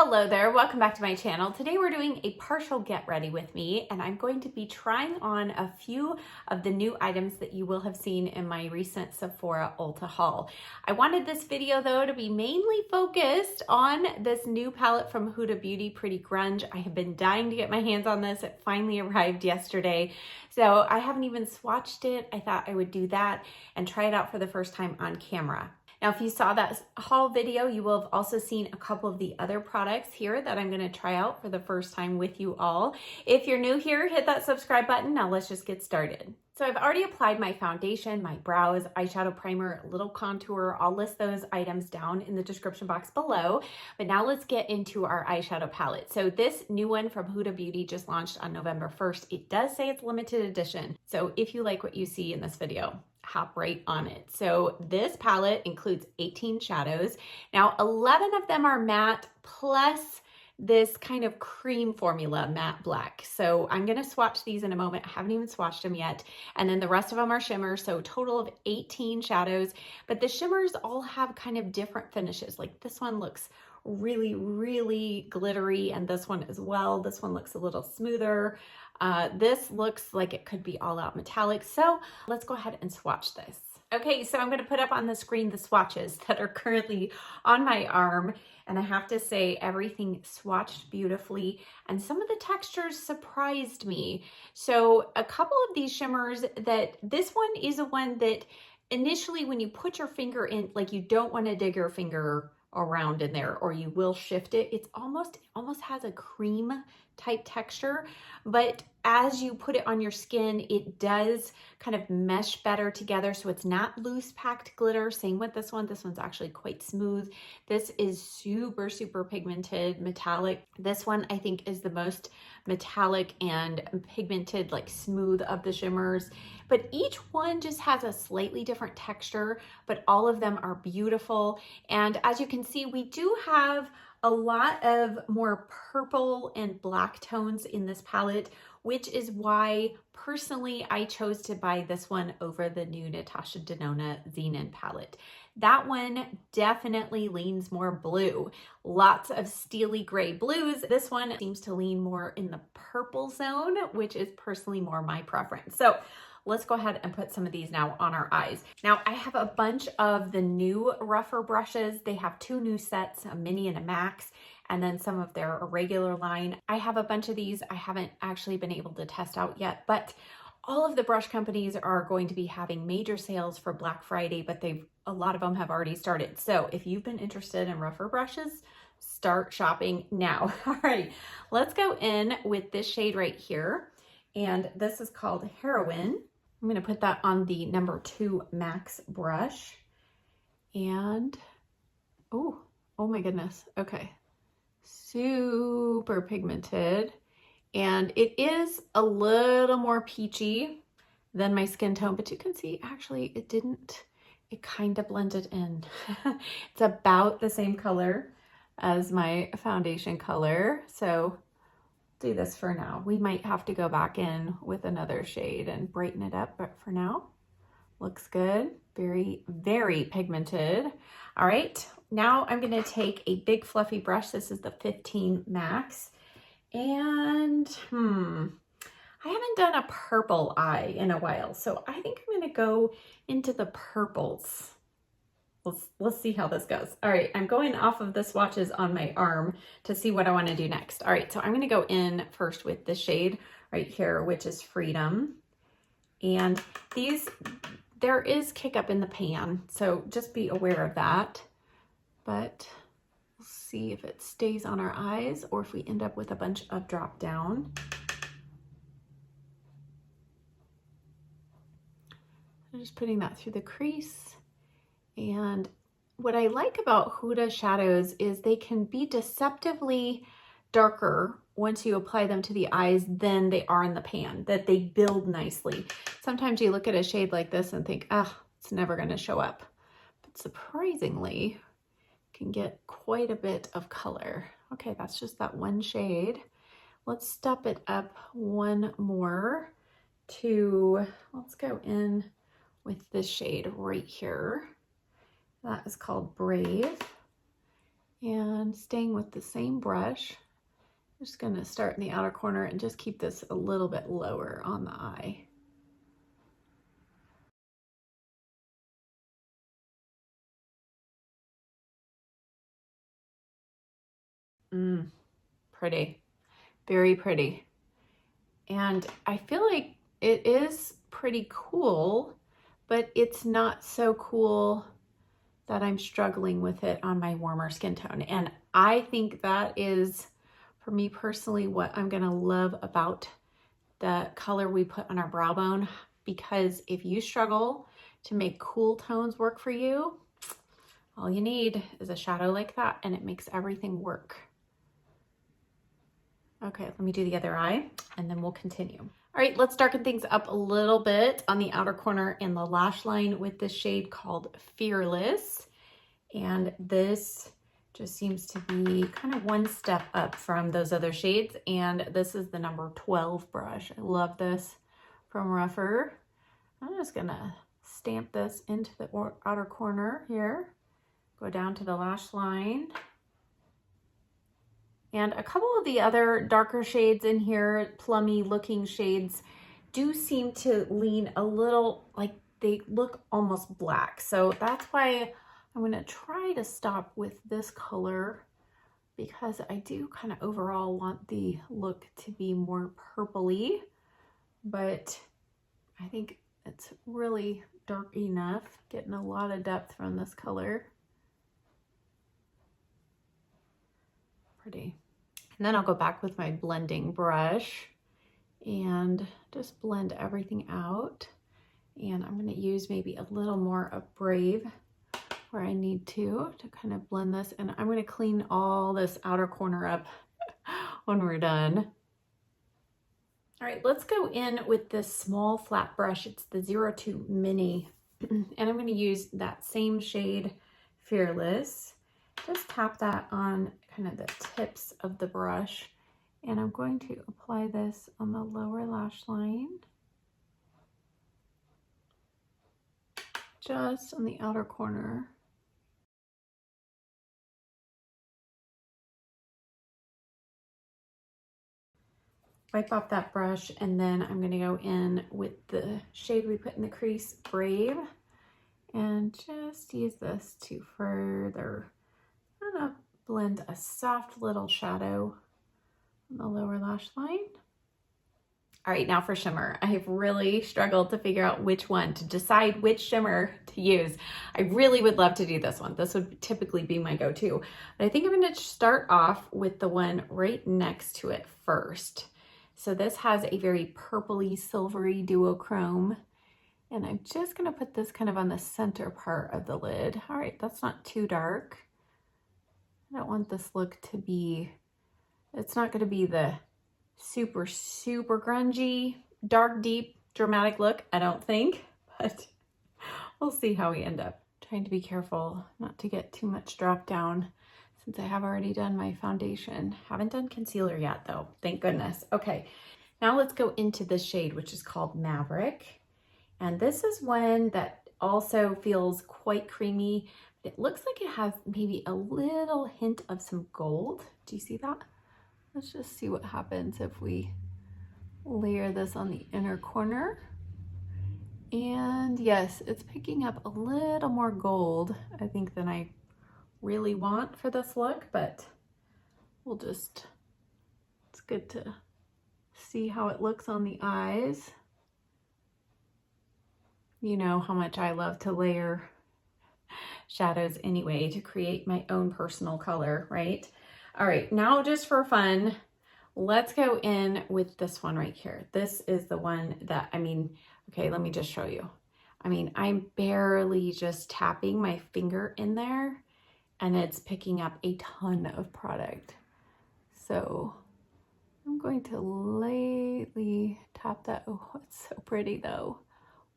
Hello there, welcome back to my channel. Today we're doing a partial get ready with me, and I'm going to be trying on a few of the new items that you will have seen in my recent Sephora Ulta haul. I wanted this video though to be mainly focused on this new palette from HUDA Pretty Grunge. I have been dying to get my hands on this. It finally arrived yesterday. So I haven't even swatched it. I thought I would do that and try it out for the first time on camera. Now, if you saw that haul video, you will have also seen a couple of the other products here that I'm going to try out for the first time with you all. If you're new here, hit that subscribe button. Now let's just get started. So I've already applied my foundation, my brows, eyeshadow primer, little contour. I'll list those items down in the description box below. But now let's get into our eyeshadow palette. So this new one from Huda Beauty just launched on November 1st. It does say it's limited edition. So if you like what you see in this video, hop right on it. So this palette includes 18 shadows. Now 11 of them are matte plus this kind of cream formula, matte black. So I'm gonna swatch these in a moment. I haven't even swatched them yet. And then the rest of them are shimmers. So total of 18 shadows, but the shimmers all have kind of different finishes. Like this one looks really, really glittery, and this one as well. This one looks a little smoother. This looks like it could be all out metallic. So let's go ahead and swatch this. Okay, so I'm gonna put up on the screen the swatches that are currently on my arm. And I have to say everything swatched beautifully, and some of the textures surprised me. So a couple of these shimmers, that this one is a one that initially when you put your finger in, like you don't wanna dig your finger around in there or you will shift it. It almost has a cream type texture, but as you put it on your skin, it does kind of mesh better together. So it's not loose packed glitter. Same with this one. This one's actually quite smooth. This is super, super pigmented, metallic. This one I think is the most metallic and pigmented, like smooth of the shimmers, but each one just has a slightly different texture, but all of them are beautiful. And as you can see, we do have a lot of more purple and black tones in this palette, which is why personally I chose to buy this one over the new Natasha Denona Xenon palette. That one definitely leans more blue. Lots of steely gray blues. This one seems to lean more in the purple zone, which is personally more my preference. So let's go ahead and put some of these now on our eyes. Now I have a bunch of the new Rephr brushes. They have two new sets, a mini and a max, and then some of their regular line. I have a bunch of these I haven't actually been able to test out yet, but all of the brush companies are going to be having major sales for Black Friday, but a lot of them have already started. So if you've been interested in Rephr brushes, start shopping now. All right, let's go in with this shade right here. And this is called Heroine. I'm gonna put that on the number 2 Max brush. And, oh my goodness, okay. Super pigmented. And it is a little more peachy than my skin tone, but you can see actually it kind of blended in. It's about the same color as my foundation color. So do this for now. We might have to go back in with another shade and brighten it up, but for now, looks good. Very, very pigmented. All right, now I'm gonna take a big fluffy brush. This is the 15 Max. And I haven't done a purple eye in a while, so I think I'm gonna go into the purples. Let's see how this goes. All right, I'm going off of the swatches on my arm to see what I want to do next. All right, so I'm going to go in first with the shade right here, which is Freedom. And there is kick up in the pan, so just be aware of that. But we'll see if it stays on our eyes or if we end up with a bunch of drop down. I'm just putting that through the crease. And what I like about Huda shadows is they can be deceptively darker once you apply them to the eyes than they are in the pan, that they build nicely. Sometimes you look at a shade like this and think, it's never gonna show up. But surprisingly, can get quite a bit of color. Okay, that's just that one shade. Let's step it up one more let's go in with this shade right here. That is called Brave. And staying with the same brush, I'm just gonna start in the outer corner and just keep this a little bit lower on the eye. Pretty, very pretty. And I feel like it is pretty cool, but it's not so cool that I'm struggling with it on my warmer skin tone. And I think that is, for me personally, what I'm gonna love about the color we put on our brow bone, because if you struggle to make cool tones work for you, all you need is a shadow like that and it makes everything work. Okay, let me do the other eye and then we'll continue. All right, let's darken things up a little bit on the outer corner and the lash line with this shade called Fearless. And this just seems to be kind of one step up from those other shades. And this is the number 12 brush. I love this from Rephr. I'm just gonna stamp this into the outer corner here, go down to the lash line. And a couple of the other darker shades in here, plummy looking shades, do seem to lean a little, like they look almost black. So that's why I'm gonna try to stop with this color, because I do kind of overall want the look to be more purpley, but I think it's really dark enough, getting a lot of depth from this color. Pretty. And then I'll go back with my blending brush and just blend everything out. And I'm gonna use maybe a little more of Brave where I need to kind of blend this. And I'm gonna clean all this outer corner up when we're done. All right, let's go in with this small flat brush. It's the 02 Mini. And I'm gonna use that same shade, Fearless. Just tap that on kind of the tips of the brush. And I'm going to apply this on the lower lash line. Just on the outer corner. Wipe off that brush, and then I'm gonna go in with the shade we put in the crease, Brave, and just use this to further kind of blend a soft little shadow on the lower lash line. All right, now for shimmer. I have really struggled to figure out which one, to decide which shimmer to use. I really would love to do this one. This would typically be my go-to, but I think I'm gonna start off with the one right next to it first. So this has a very purpley, silvery duochrome, and I'm just gonna put this kind of on the center part of the lid. All right, that's not too dark. I don't want this look to be, it's not gonna be the super, super grungy, dark, deep, dramatic look, I don't think, but we'll see how we end up. Trying to be careful not to get too much drop down since I have already done my foundation. Haven't done concealer yet though, thank goodness. Okay, now let's go into this shade, which is called Maverick. And this is one that also feels quite creamy. It looks like it has maybe a little hint of some gold. Do you see that? Let's just see what happens if we layer this on the inner corner. And yes, it's picking up a little more gold, I think, than I really want for this look, but we'll just, it's good to see how it looks on the eyes. You know how much I love to layer shadows anyway to create my own personal color, right? All right, now just for fun, let's go in with this one right here. This is the one that, I mean, okay, let me just show you. I mean, I'm barely just tapping my finger in there and it's picking up a ton of product. So I'm going to lightly tap that. Oh, it's so pretty though.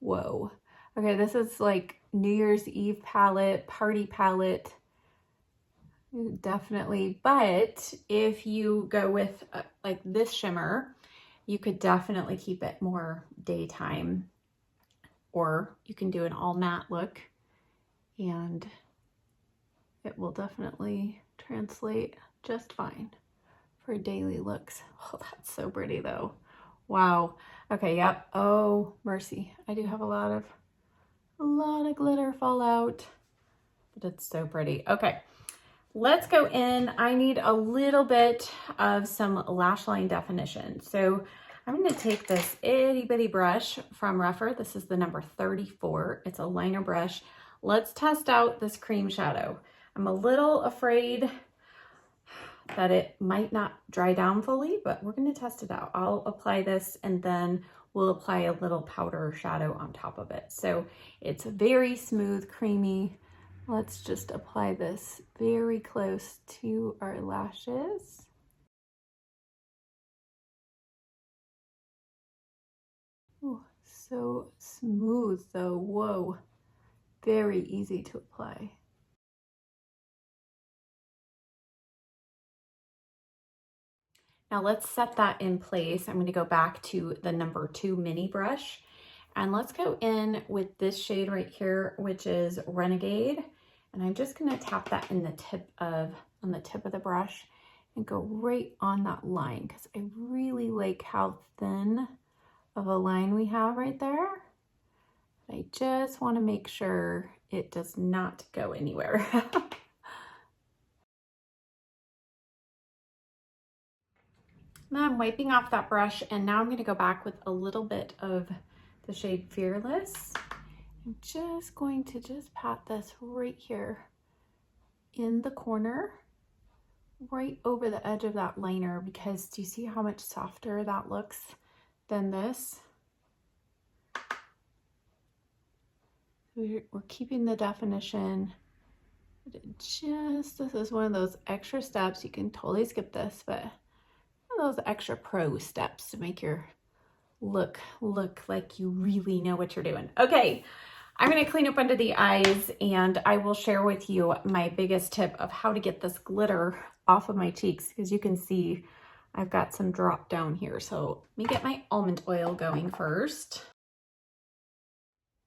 Whoa. Okay, this is like New Year's Eve palette, party palette. Definitely, but if you go with like this shimmer, you could definitely keep it more daytime, or you can do an all matte look and it will definitely translate just fine for daily looks. Oh, that's so pretty though. Wow. Okay, yep. Oh, mercy. I do have a lot of glitter fallout, but it's so pretty. Okay, let's go in. I need a little bit of some lash line definition. So I'm going to take this itty bitty brush from Rephr. This is the number 34. It's a liner brush. Let's test out this cream shadow. I'm a little afraid that it might not dry down fully, but we're going to test it out. I'll apply this and then we'll apply a little powder shadow on top of it. So it's very smooth, creamy. Let's just apply this very close to our lashes. Oh, so smooth though, whoa. Very easy to apply. Now let's set that in place. I'm going to go back to the number 2 mini brush and let's go in with this shade right here, which is Renegade. And I'm just going to tap that in on the tip of the brush and go right on that line because I really like how thin of a line we have right there. I just want to make sure it does not go anywhere. Now I'm wiping off that brush and now I'm going to go back with a little bit of the shade Fearless. I'm just going to pat this right here in the corner, right over the edge of that liner, because do you see how much softer that looks than this? We're keeping the definition. This is one of those extra steps. You can totally skip this, but one of those extra pro steps to make your look like you really know what you're doing. Okay, I'm going to clean up under the eyes and I will share with you my biggest tip of how to get this glitter off of my cheeks, because you can see I've got some drop down here. So let me get my almond oil going first.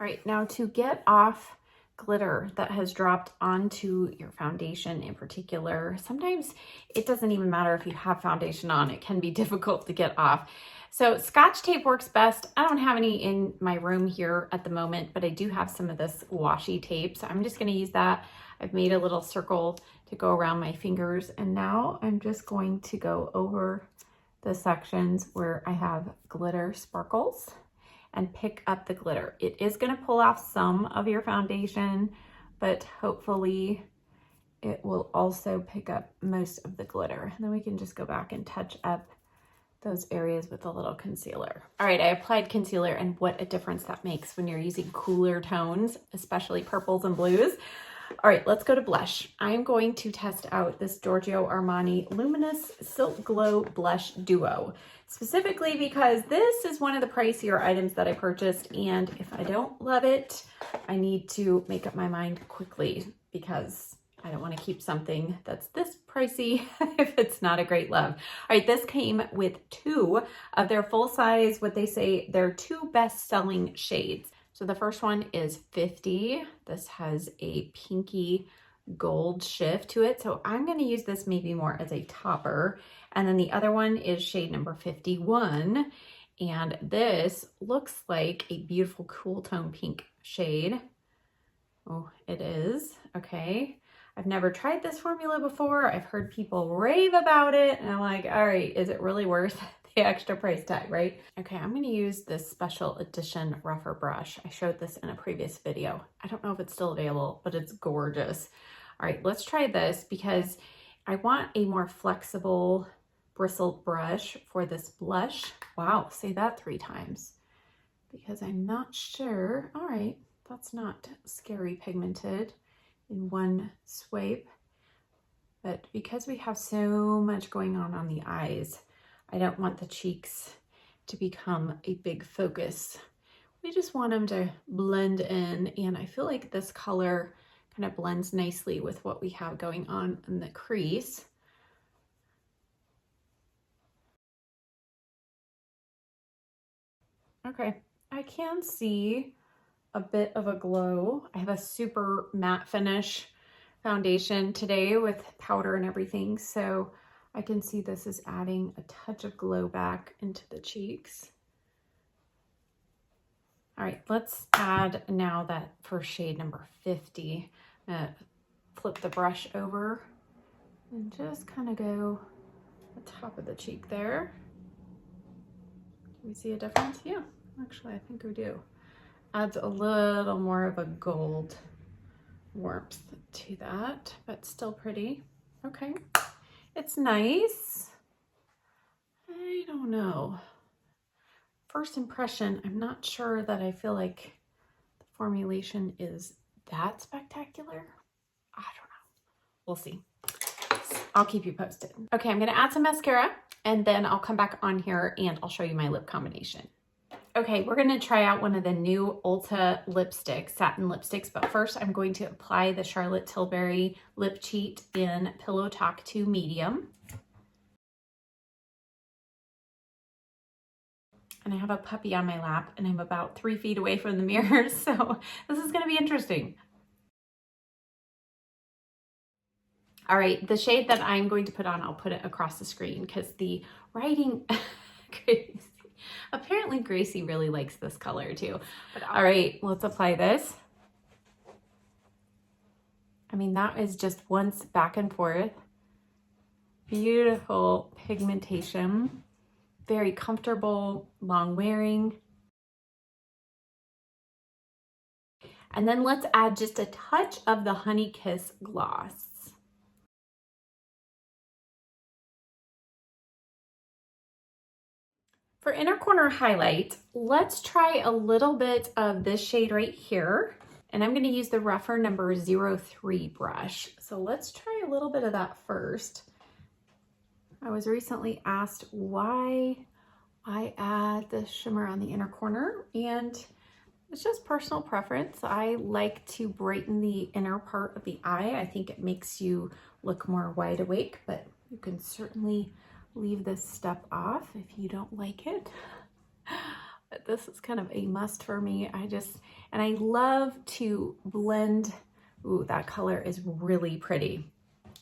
All right, now to get off glitter that has dropped onto your foundation in particular, sometimes it doesn't even matter if you have foundation on, it can be difficult to get off. So Scotch tape works best. I don't have any in my room here at the moment, but I do have some of this washi tape. So I'm just gonna use that. I've made a little circle to go around my fingers. And now I'm just going to go over the sections where I have glitter sparkles and pick up the glitter. It is gonna pull off some of your foundation, but hopefully it will also pick up most of the glitter. And then we can just go back and touch up those areas with a little concealer. All right, I applied concealer and what a difference that makes when you're using cooler tones, especially purples and blues. All right, let's go to blush. I'm going to test out this Giorgio Armani Luminous Silk Glow Blush Duo, specifically because this is one of the pricier items that I purchased, and if I don't love it, I need to make up my mind quickly because I don't want to keep something that's this pricey if it's not a great love. All right, this came with 2 of their full size, what they say their 2 best-selling shades. So the first one is 50. This has a pinky gold shift to it. So I'm going to use this maybe more as a topper. And then the other one is shade number 51. And this looks like a beautiful cool tone pink shade. Oh, it is. Okay. I've never tried this formula before. I've heard people rave about it. And I'm like, all right, is it really worth the extra price tag, right? Okay, I'm gonna use this special edition Rephr brush. I showed this in a previous video. I don't know if it's still available, but it's gorgeous. All right, let's try this because I want a more flexible bristled brush for this blush. Wow, say that 3 times because I'm not sure. All right, that's not scary pigmented in one swipe, but because we have so much going on the eyes, I don't want the cheeks to become a big focus. We just want them to blend in, and I feel like this color kind of blends nicely with what we have going on in the crease. Okay, I can see a bit of a glow. I have a super matte finish foundation today with powder and everything, so I can see this is adding a touch of glow back into the cheeks. All right, let's add now that first shade, number 50. Flip the brush over and just kind of go the top of the cheek there. Do we see a difference? Yeah, actually, I think we do. Adds a little more of a gold warmth to that, but still pretty. Okay, it's nice. I don't know. First impression, I'm not sure that I feel like the formulation is that spectacular. I don't know. We'll see. I'll keep you posted. Okay, I'm gonna add some mascara and then I'll come back on here and I'll show you my lip combination. Okay, we're gonna try out one of the new Ulta lipsticks, satin lipsticks, but first I'm going to apply the Charlotte Tilbury Lip Cheat in Pillow Talk 2 Medium. And I have a puppy on my lap and I'm about 3 feet away from the mirror, so this is gonna be interesting. All right, the shade that I'm going to put on, I'll put it across the screen because the writing, apparently Gracie really likes this color too. But all right, let's apply this. I mean, that is just once back and forth. Beautiful pigmentation, very comfortable, long wearing. And then let's add just a touch of the Honey Kiss gloss. For inner corner highlight, let's try a little bit of this shade right here. And I'm gonna use the Rephr number 03 brush. So let's try a little bit of that first. I was recently asked why I add the shimmer on the inner corner, and it's just personal preference. I like to brighten the inner part of the eye. I think it makes you look more wide awake, but you can certainly leave this step off if you don't like it. But this is kind of a must for me. And I love to blend. Ooh, that color is really pretty.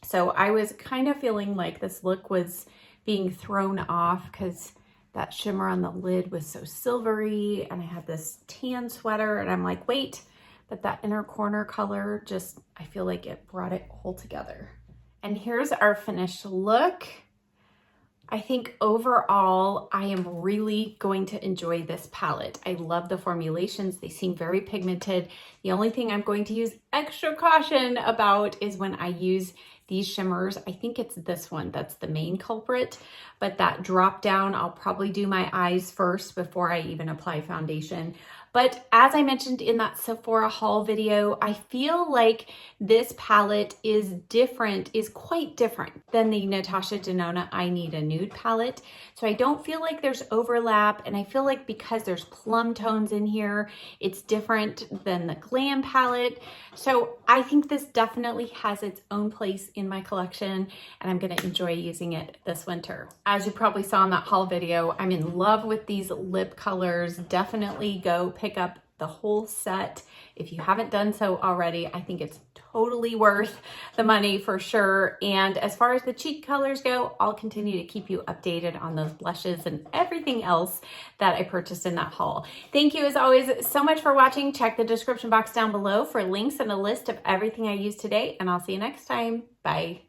So I was kind of feeling like this look was being thrown off because that shimmer on the lid was so silvery and I had this tan sweater and I'm like, wait, but that inner corner color just, I feel like it brought it all together. And here's our finished look. I think overall, I am really going to enjoy this palette. I love the formulations. They seem very pigmented. The only thing I'm going to use extra caution about is when I use these shimmers. I think it's this one that's the main culprit, but that drop down, I'll probably do my eyes first before I even apply foundation. But as I mentioned in that Sephora haul video, I feel like this palette is quite different than the Natasha Denona I Need a Nude palette. So I don't feel like there's overlap, and I feel like because there's plum tones in here, it's different than the Glam palette. So I think this definitely has its own place in my collection, and I'm gonna enjoy using it this winter. As you probably saw in that haul video, I'm in love with these lip colors. Definitely go pick up the whole set if you haven't done so already. I think it's totally worth the money for sure. And as far as the cheek colors go, I'll continue to keep you updated on those blushes and everything else that I purchased in that haul. Thank you as always so much for watching. Check the description box down below for links and a list of everything I used today, and I'll see you next time. Bye.